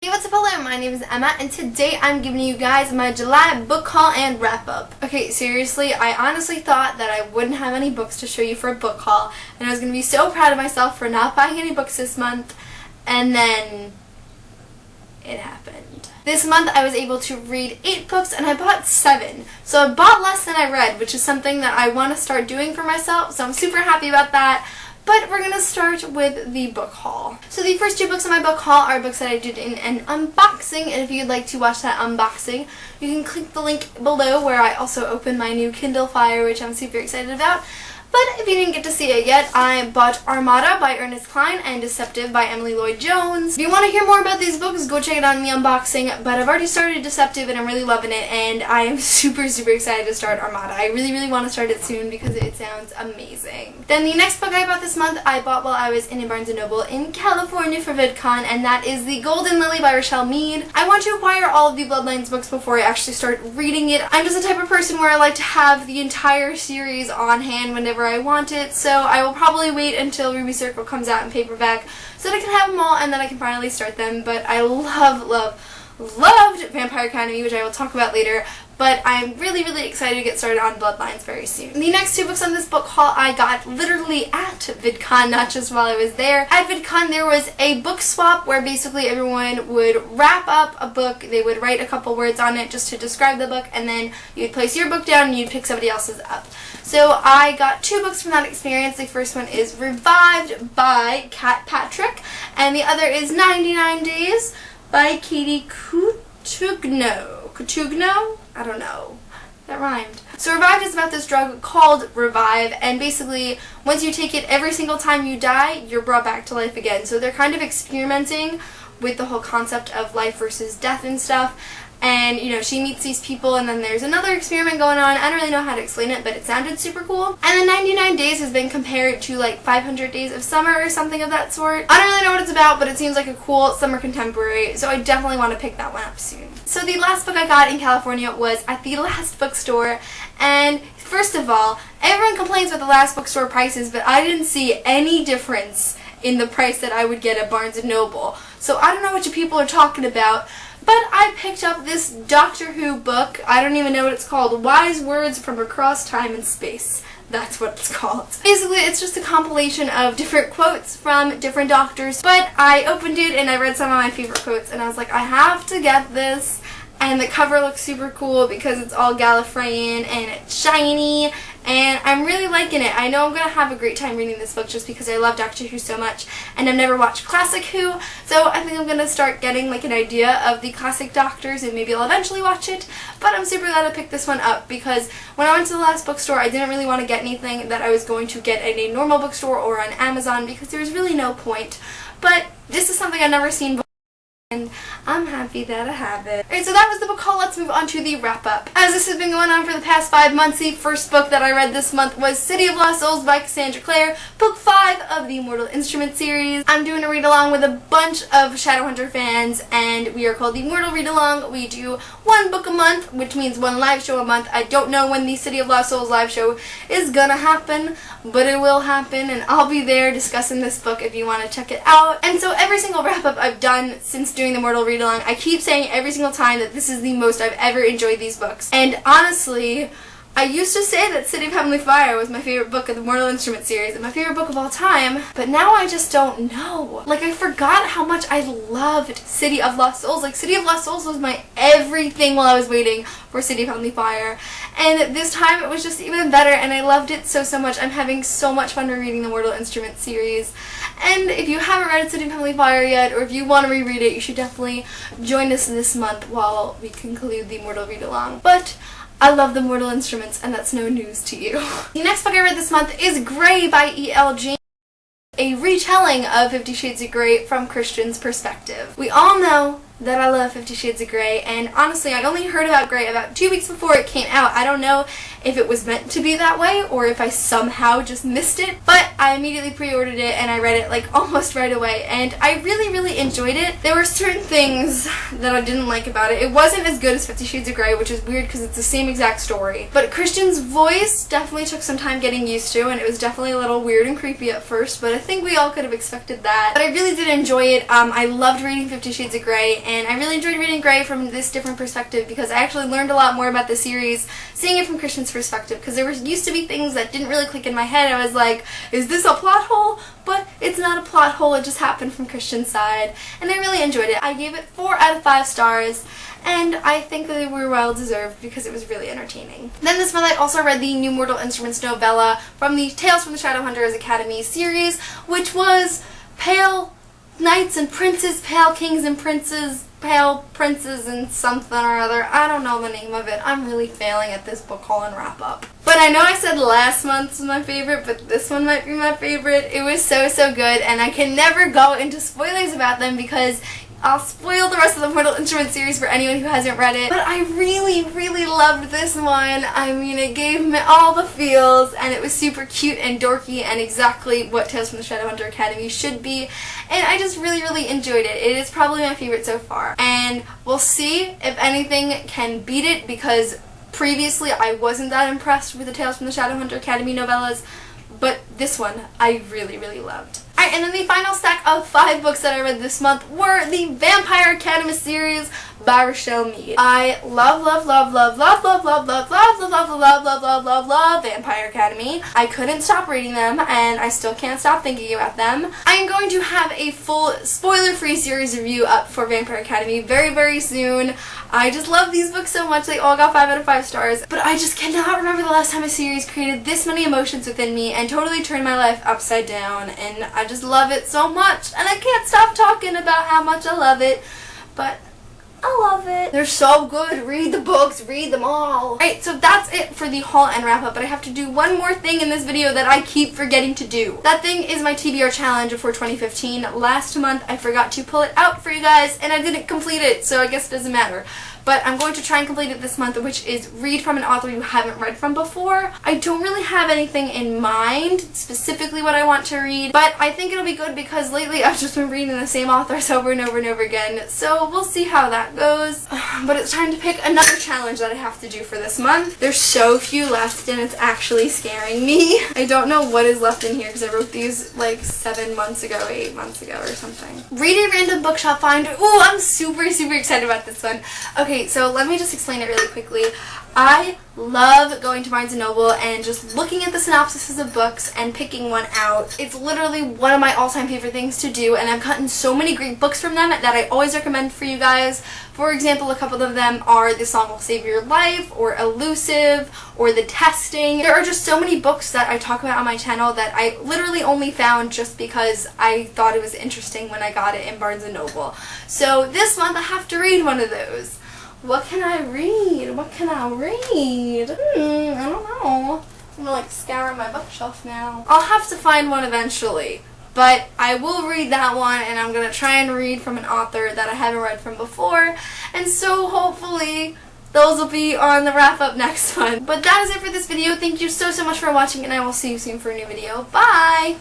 Hey, what's up, hello, my name is Emma, and today I'm giving you guys my July book haul and wrap-up. Okay, seriously, I honestly thought that I wouldn't have any books to show you for a book haul, and I was going to be so proud of myself for not buying any books this month, and then it happened. This month I was able to read 8 books, and I bought 7. So I bought less than I read, which is something that I want to start doing for myself, so I'm super happy about that. But we're going to start with the book haul. So the first 2 books in my book haul are books that I did in an unboxing, and if you'd like to watch that unboxing, you can click the link below where I also opened my new Kindle Fire, which I'm super excited about. But if you didn't get to see it yet, I bought Armada by Ernest Cline and Deceptive by Emily Lloyd-Jones. If you want to hear more about these books, go check it out in the unboxing, but I've already started Deceptive and I'm really loving it, and I am super excited to start Armada. I really want to start it soon because it sounds amazing. Then the next book I bought this month, I bought while I was in Barnes & Noble in California for VidCon, and that is The Golden Lily by Rochelle Mead. I want to acquire all of the Bloodlines books before I actually start reading it. I'm just the type of person where I like to have the entire series on hand whenever I want it, so I will probably wait until Ruby Circle comes out in paperback so that I can have them all and then I can finally start them. But I loved Vampire Academy, which I will talk about later, but I'm really excited to get started on Bloodlines very soon. The next 2 books on this book haul I got literally at VidCon, not just while I was there. At VidCon there was a book swap where basically everyone would wrap up a book, they would write a couple words on it just to describe the book, and then you'd place your book down and you'd pick somebody else's up. So I got 2 books from that experience. The first one is Revived by Kat Patrick, and the other is 99 Days by Katie Cutugno. I don't know. That rhymed. So Revived is about this drug called Revive, and basically once you take it, every single time you die, you're brought back to life again. So they're kind of experimenting with the whole concept of life versus death and stuff. And, you know, she meets these people, and then there's another experiment going on. I don't really know how to explain it, but it sounded super cool. And then 99 Days has been compared to, like, 500 Days of Summer or something of that sort. I don't really know what it's about, but it seems like a cool summer contemporary, so I definitely want to pick that one up soon. So the last book I got in California was at the Last Bookstore, and first of all, everyone complains about the Last Bookstore prices, but I didn't see any difference in the price that I would get at Barnes & Noble. So I don't know what you people are talking about, but I picked up this Doctor Who book. I don't even know what it's called. Wise Words from Across Time and Space. That's what it's called. Basically, it's just a compilation of different quotes from different doctors. But I opened it and I read some of my favorite quotes, and I was like, I have to get this. And the cover looks super cool because it's all Gallifreyan and it's shiny, and I'm really liking it. I know I'm going to have a great time reading this book just because I love Doctor Who so much, and I've never watched Classic Who, so I think I'm going to start getting like an idea of the classic Doctors, and maybe I'll eventually watch it. But I'm super glad I picked this one up because when I went to the Last Bookstore, I didn't really want to get anything that I was going to get at a normal bookstore or on Amazon because there was really no point. But this is something I've never seen before, and I'm happy that I have it. Alright, so that was the book haul. Let's move on to the wrap-up. As this has been going on for the past 5 months, the first book that I read this month was City of Lost Souls by Cassandra Clare, book 5 of the Mortal Instruments series. I'm doing a read-along with a bunch of Shadowhunter fans, and we are called the Mortal Read-Along. We do 1 book a month, which means 1 live show a month. I don't know when the City of Lost Souls live show is gonna happen, but it will happen, and I'll be there discussing this book if you want to check it out. And so every single wrap-up I've done since doing the Mortal Read-Along, I keep saying every single time that this is the most I've ever enjoyed these books. And honestly, I used to say that City of Heavenly Fire was my favorite book of the Mortal Instruments series and my favorite book of all time, but now I just don't know. Like, I forgot how much I loved City of Lost Souls. Like, City of Lost Souls was my everything while I was waiting for City of Heavenly Fire, and this time it was just even better, and I loved it so much. I'm having so much fun rereading the Mortal Instruments series. And if you haven't read City of Heavenly Fire yet, or if you want to reread it, you should definitely join us this month while we conclude the Mortal Read-Along. But I love the Mortal Instruments, and that's no news to you. The next book I read this month is Grey by E.L. James, a retelling of 50 Shades of Grey from Christian's perspective. We all know that I love 50 Shades of Grey, and honestly, I only heard about Grey about 2 weeks before it came out. I don't know if it was meant to be that way or if I somehow just missed it, but I immediately pre-ordered it and I read it like almost right away, and I really enjoyed it. There were certain things that I didn't like about it. It wasn't as good as 50 Shades of Grey, which is weird because it's the same exact story, but Christian's voice definitely took some time getting used to, and it was definitely a little weird and creepy at first, but I think we all could have expected that. But I really did enjoy it. I loved reading 50 Shades of Grey, and I really enjoyed reading Grey from this different perspective because I actually learned a lot more about the series seeing it from Christian's perspective, because there used to be things that didn't really click in my head. I was like, is this a plot hole? But it's not a plot hole, it just happened from Christian's side, and I really enjoyed it. I gave it 4 out of 5 stars, and I think that they were well deserved because it was really entertaining. Then this month I also read the New Mortal Instruments novella from the Tales from the Shadowhunters Academy series, which was Pale Knights and Princes, Pale Kings and Princes, Pale Princes and something or other. I don't know the name of it. I'm really failing at this book haul and wrap up. But I know I said last month's was my favorite, but this one might be my favorite. It was so good, and I can never go into spoilers about them because I'll spoil the rest of the Mortal Instruments series for anyone who hasn't read it. But I really loved this one. I mean, it gave me all the feels, and it was super cute and dorky and exactly what Tales from the Shadowhunter Academy should be. And I just really enjoyed it. It is probably my favorite so far. And we'll see if anything can beat it, because previously I wasn't that impressed with the Tales from the Shadowhunter Academy novellas, but this one I really loved. Alright, and then the final stack of 5 books that I read this month were the Vampire Academy series by Rochelle Mead. I love Vampire Academy. I couldn't stop reading them, and I still can't stop thinking about them. I am going to have a full spoiler-free series review up for Vampire Academy very soon. I just love these books so much. They all got 5 out of 5 stars, but I just cannot remember the last time a series created this many emotions within me and totally turned my life upside down, and I just love it so much, and I can't stop talking about how much I love it, but I love it. They're so good. Read the books. Read them all. Alright, so that's it for the haul and wrap up, but I have to do one more thing in this video that I keep forgetting to do. That thing is my TBR challenge for 2015. Last month I forgot to pull it out for you guys, and I didn't complete it, so I guess it doesn't matter. But I'm going to try and complete it this month, which is read from an author you haven't read from before. I don't really have anything in mind, specifically what I want to read, but I think it'll be good because lately I've just been reading the same authors over and over again, so we'll see how that goes. But it's time to pick another challenge that I have to do for this month. There's so few left, and it's actually scaring me. I don't know what is left in here because I wrote these like 7 months ago, 8 months ago or something. Read a random bookshop find. Ooh, I'm super excited about this one. Okay, so let me just explain it really quickly. I love going to Barnes & Noble and just looking at the synopsises of books and picking one out. It's literally one of my all-time favorite things to do, and I've gotten so many great books from them that I always recommend for you guys. For example, a couple of them are The Song Will Save Your Life, or Elusive, or The Testing. There are just so many books that I talk about on my channel that I literally only found just because I thought it was interesting when I got it in Barnes & Noble. So this month I have to read one of those. What can I read? What can I read? I don't know. I'm gonna like scour my bookshelf now. I'll have to find one eventually, but I will read that one, and I'm gonna try and read from an author that I haven't read from before, and so hopefully those will be on the wrap up next month. But that is it for this video. Thank you so much for watching, and I will see you soon for a new video. Bye!